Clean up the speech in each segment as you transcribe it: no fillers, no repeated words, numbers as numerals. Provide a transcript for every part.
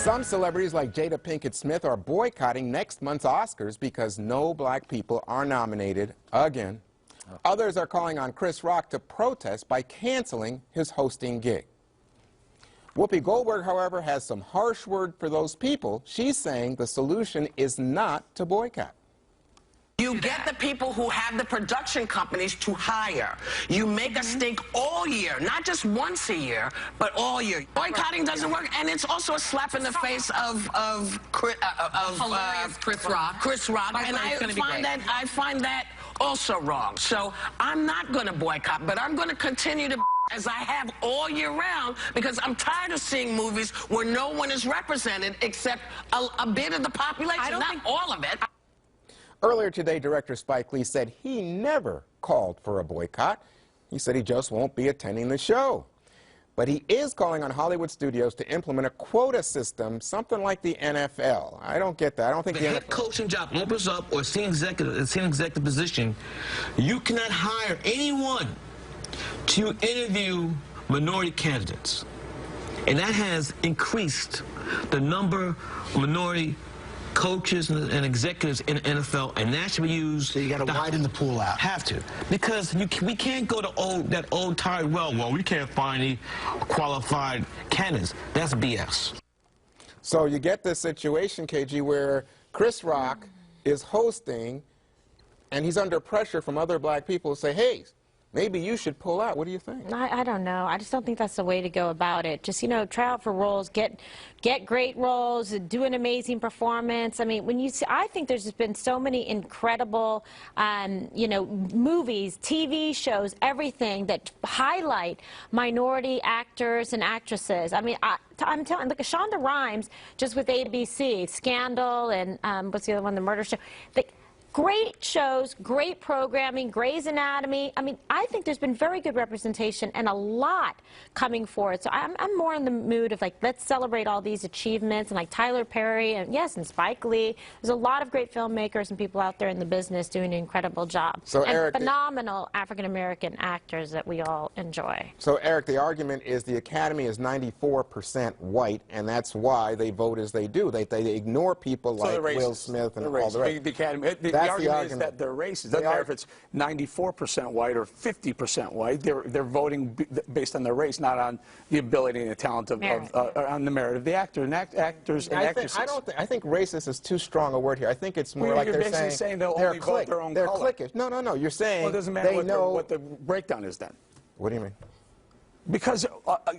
Some celebrities like Jada Pinkett Smith are boycotting next month's Oscars because no black people are nominated again. Others are calling on Chris Rock to protest by canceling his hosting gig. Whoopi Goldberg, however, has some harsh word for those people. She's saying the solution is not to boycott. You get the people who have the production companies to hire. You make us stink all year, not just once a year, but all year. Boycotting doesn't work, and it's also a slap in the face of Chris Rock. And I find that also wrong. So I'm not going to boycott, but I'm going to continue to as I have all year round, because I'm tired of seeing movies where no one is represented except a bit of the population, not all of it. Earlier today, director Spike Lee said he never called for a boycott. He said he just won't be attending the show. But he is calling on Hollywood studios to implement a quota system, something like the NFL. I don't get that. I don't think the head coaching job opens up, or senior executive position, you cannot hire anyone to interview minority candidates. And that has increased the number of minority coaches and executives in the NFL, and that should be used. So you got to widen the pool out. Have to, because we can't go to that old tired well, we can't find any qualified candidates. That's BS. So you get this situation, KG, where Chris Rock is hosting, and he's under pressure from other black people to say, hey, maybe you should pull out. What do you think? I don't know. I just don't think that's the way to go about it. Just, you know, try out for roles, get great roles, do an amazing performance. I mean, when you see, I think there's just been so many incredible, you know, movies, TV shows, everything that highlight minority actors and actresses. I mean, I'm telling, look at Shonda Rhimes just with ABC, Scandal, and what's the other one, The Murder Show. Great shows, great programming, Grey's Anatomy. I mean, I think there's been very good representation and a lot coming forward. So I'm more in the mood of, like, let's celebrate all these achievements, and like Tyler Perry and, yes, and Spike Lee. There's a lot of great filmmakers and people out there in the business doing an incredible job. So, and Eric, phenomenal African-American actors that we all enjoy. So, Eric, the argument is the Academy is 94% white, and that's why they vote as they do. They ignore people like Will Smith and all the rest. The Academy. The argument is that they're racist. It doesn't matter if it's 94% white or 50% white. They're voting based on their race, not on the ability and the talent on the merit of the actor and actors and actresses. I think racist is too strong a word here. I think it's more like they're saying they'll only vote their own color. They're cliquish. No. You're saying well, it doesn't matter what the breakdown is then. What do you mean? Because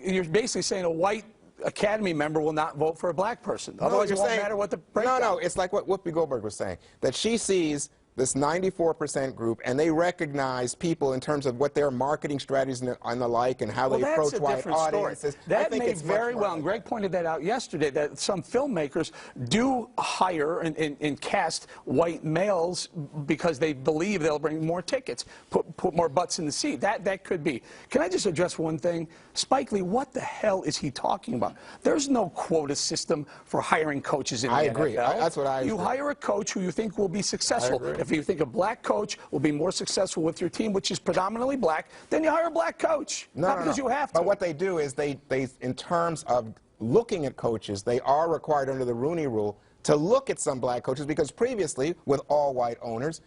you're basically saying a white Academy member will not vote for a black person. Otherwise, it won't matter what the breakdown. No, it's like what Whoopi Goldberg was saying, that she sees this 94% group, and they recognize people in terms of what their marketing strategies and the like, and how they approach white audiences. That may very well, and Greg pointed that out yesterday, that some filmmakers do hire and cast white males because they believe they'll bring more tickets, put more butts in the seat. That could be. Can I just address one thing? Spike Lee, what the hell is he talking about? There's no quota system for hiring coaches in the NFL. I agree. That's what I agree. You hire a coach who you think will be successful. If you think a black coach will be more successful with your team, which is predominantly black, then you hire a black coach. Not because you have to. But what they do is they, in terms of looking at coaches, they are required under the Rooney Rule to look at some black coaches, because previously, with all white owners,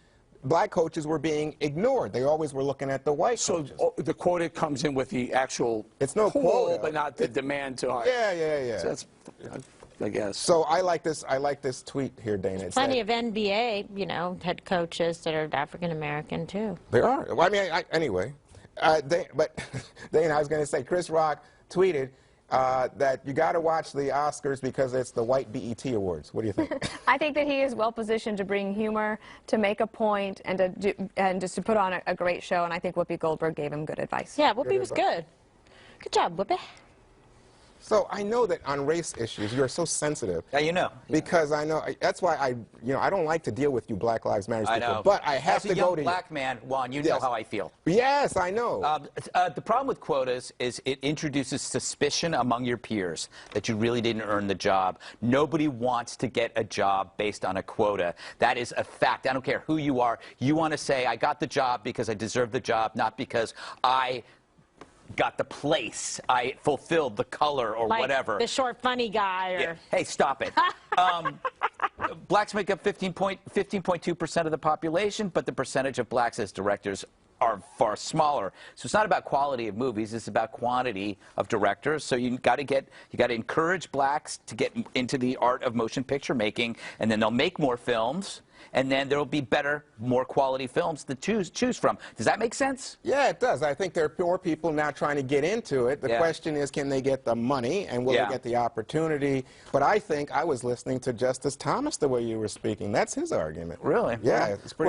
black coaches were being ignored. They always were looking at the white coaches. So the quota comes in with the actual quota, but not the demand to hire. Yeah. So that's, I guess. So I like this tweet here, Dana. It's plenty of NBA, you know, head coaches that are African American too. There are. Well, I mean, anyway. But Dana, I was going to say, Chris Rock tweeted that you got to watch the Oscars because it's the white BET Awards. What do you think? I think that he is well positioned to bring humor, to make a point, and just to put on a great show. And I think Whoopi Goldberg gave him good advice. Yeah, Whoopi was good. Good job, Whoopi. So I know that on race issues you're so sensitive. Yeah, you know. Because I know that's why I don't like to deal with you Black Lives Matter people. I know. But I have to go to you. As a young black man, Juan, you know how I feel. Yes, I know. The problem with quotas is it introduces suspicion among your peers that you really didn't earn the job. Nobody wants to get a job based on a quota. That is a fact. I don't care who you are. You want to say I got the job because I deserve the job, not because I got the place. I fulfilled the color or like whatever. the short, funny guy. Or... Yeah. Hey, stop it. Blacks make up 15.2% of the population, but the percentage of blacks as directors are far smaller. So it's not about quality of movies, it's about quantity of directors. So you got to encourage blacks to get into the art of motion picture making, and then they'll make more films, and then there'll be better, more quality films to choose from. Does that make sense? Yeah, it does. I think there are more people now trying to get into it. The question is, can they get the money, and will they get the opportunity? But I think I was listening to Justice Thomas the way you were speaking. That's his argument. Really? Yeah, it's pretty